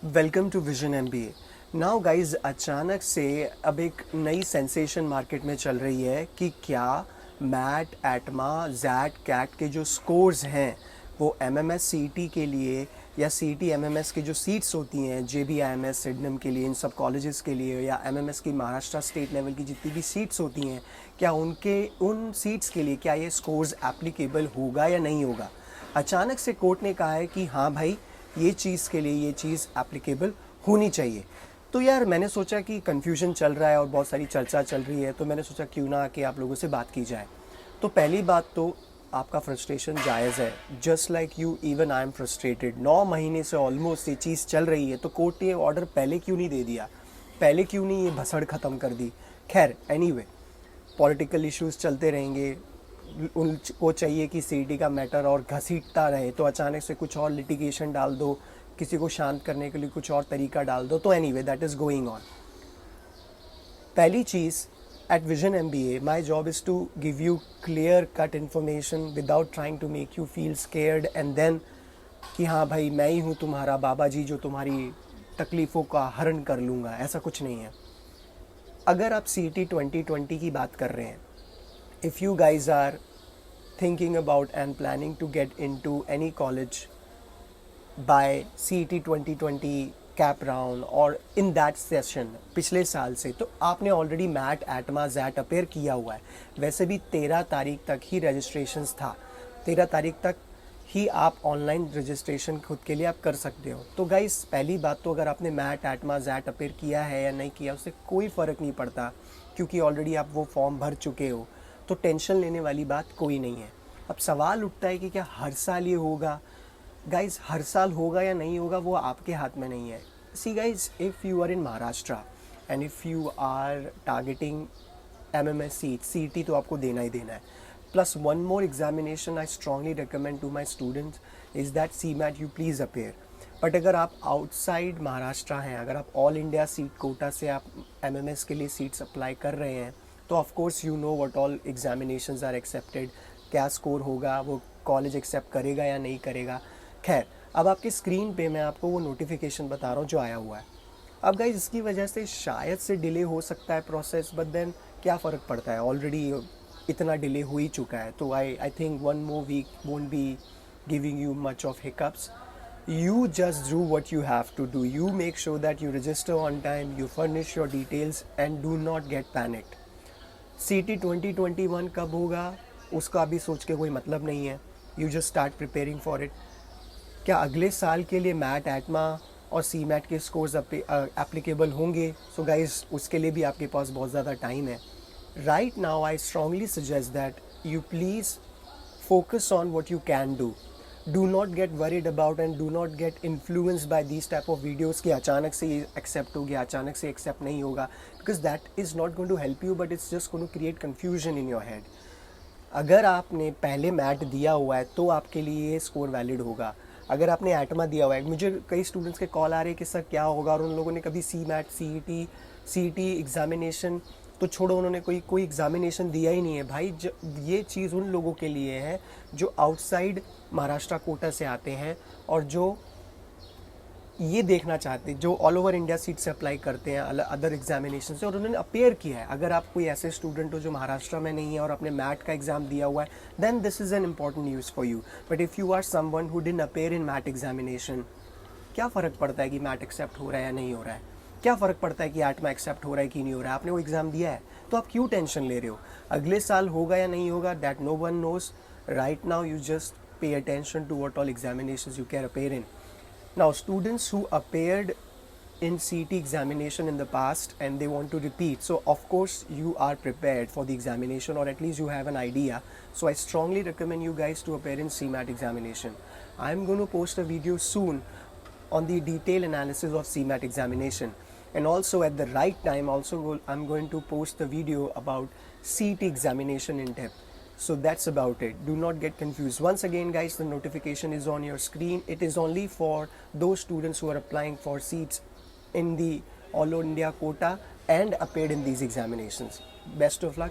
Welcome to vision MBA. Now guys, अचानक से अब एक नई सेंसेशन मार्केट में चल रही है कि क्या मैट, एटमा, जैट, कैट के जो स्कोर्स हैं वो एमएमएस सीईटी के लिए या सीईटी एमएमएस की जो सीट्स होती हैं जेबीआईएमएस सिडनम के लिए, इन सब कॉलेजेस के लिए, या एमएमएस की महाराष्ट्र स्टेट लेवल की जितनी भी सीट्स होती हैं, क्या उन सीट्स के लिए क्या ये स्कोर्स एप्लीकेबल होगा या नहीं होगा। अचानक से कोर्ट ने कहा है कि हाँ भाई, ये चीज़ के लिए ये चीज़ एप्लीकेबल होनी चाहिए। तो यार मैंने सोचा कि कन्फ्यूजन चल रहा है और बहुत सारी चर्चा चल रही है, तो मैंने सोचा क्यों ना कि आप लोगों से बात की जाए। तो पहली बात तो आपका फ्रस्ट्रेशन जायज़ है, just like you even I am frustrated. 9 महीने से ऑलमोस्ट ये चीज़ चल रही है, तो कोर्ट ने ये ऑर्डर पहले क्यों नहीं दे दिया, पहले क्यों नहीं ये भसड़ ख़त्म कर दी। खैर एनीवे, पॉलिटिकल इश्यूज चलते रहेंगे, उनको चाहिए कि सीईटी का मैटर और घसीटता रहे, तो अचानक से कुछ और लिटिगेशन डाल दो, किसी को शांत करने के लिए कुछ और तरीका डाल दो। तो anyway, that is going on. पहली चीज़, at Vision MBA my job is to give you clear cut information without trying to make you feel scared and then कि हाँ भाई मैं ही हूँ तुम्हारा बाबा जी जो तुम्हारी तकलीफ़ों का हरण कर लूँगा, ऐसा कुछ नहीं है। अगर आप सीईटी 2020 की बात कर रहे हैं, if you guys are thinking about and planning to get into any college by CET 2020 cap round और in that session पिछले साल से, तो आपने ऑलरेडी मैट, एटमा, जैट अपेयर किया हुआ है। वैसे भी 13 तारीख तक ही रजिस्ट्रेशंस था, 13 तारीख तक ही आप ऑनलाइन रजिस्ट्रेशन खुद के लिए आप कर सकते हो। तो गाइस, पहली बात तो अगर आपने मैट, एटमा, जैट अपेयर किया है या नहीं किया, उससे कोई फ़र्क नहीं पड़ता, क्योंकि ऑलरेडी आप वो फॉर्म भर चुके हो, तो टेंशन लेने वाली बात कोई नहीं है। अब सवाल उठता है कि क्या हर साल ये होगा। गाइज, हर साल होगा या नहीं होगा वो आपके हाथ में नहीं है। See guys, if you are in Maharashtra and if you are targeting MMS seat, CET तो आपको देना ही देना है। Plus one more examination I strongly recommend to my students is that CMAT you please appear. But अगर आप outside Maharashtra हैं, अगर आप ऑल इंडिया सीट कोटा से आप एमएमएस के लिए सीट्स अप्लाई कर रहे हैं, तो of course you know what all examinations are accepted, क्या स्कोर होगा, वो कॉलेज एक्सेप्ट करेगा या नहीं करेगा। खैर, अब आपके स्क्रीन पे मैं आपको वो नोटिफिकेशन बता रहा हूँ जो आया हुआ है। अब गाइस, इसकी वजह से शायद से डिले हो सकता है प्रोसेस, बट देन क्या फ़र्क पड़ता है, ऑलरेडी इतना डिले हो ही चुका है। तो I think 1 more week won't be giving you much of hiccups. You just do what you have to do. You make sure that you register on time, you furnish your details and do not get panicked. CT 2021 कब होगा उसका अभी सोच के कोई मतलब नहीं है। You just start preparing for it. क्या अगले साल के लिए मैट, एटमा और CMAT के स्कोर्स एप्लीकेबल होंगे? सो गाइज, उसके लिए भी आपके पास बहुत ज़्यादा टाइम है। Right now I strongly suggest that you please focus on what you can do. Do not get worried about and do not get influenced by these type of videos कि अचानक से ये accept हो गया, अचानक से accept नहीं होगा, because that is not going to help you, but it's just going to create confusion in your head. अगर आपने पहले मैट दिया हुआ है तो आपके लिए ये स्कोर वैलिड होगा। अगर आपने एटमा दिया हुआ है, मुझे कई स्टूडेंट्स के कॉल आ रहे हैं कि सर क्या होगा, और उन लोगों ने कभी CMAT, CET एग्जामिनेशन तो छोड़ो, उन्होंने कोई एग्जामिनेशन दिया ही नहीं है भाई। ये चीज़ उन लोगों के लिए है जो आउटसाइड महाराष्ट्र कोटा से आते हैं और जो ये देखना चाहते हैं, जो ऑल ओवर इंडिया सीट से अप्लाई करते हैं अदर एग्जामिनेशन से, और उन्होंने अपेयर किया है। अगर आप कोई ऐसे स्टूडेंट हो जो महाराष्ट्र में नहीं है और अपने मैट का एग्ज़ाम दिया हुआ है, then this is an important news for you. But if you are someone who didn't appear in MAT examination, क्या फ़र्क पड़ता है कि मैट एक्सेप्ट हो रहा है या नहीं हो रहा है? क्या फ़र्क पड़ता है कि एटमा एक्सेप्ट हो रहा है कि नहीं हो रहा है? आपने वो एग्ज़ाम दिया है, तो आप क्यों टेंशन ले रहे हो? अगले साल होगा या नहीं होगा, that no one knows. Right now you just pay attention to what all examinations you can appear in. Now, students who appeared in CET examination in the past and they want to repeat, so of course you are prepared for the examination, or at least you have an idea. So I strongly recommend you guys to appear in CMAT examination. I'm going to post a video soon on the detailed analysis of CMAT examination, and also at the right time I'm going to post the video about CET examination in depth. So that's about it. Do not get confused. Once again guys, the notification is on your screen. It is only for those students who are applying for seats in the All India quota and appeared in these examinations. Best of luck.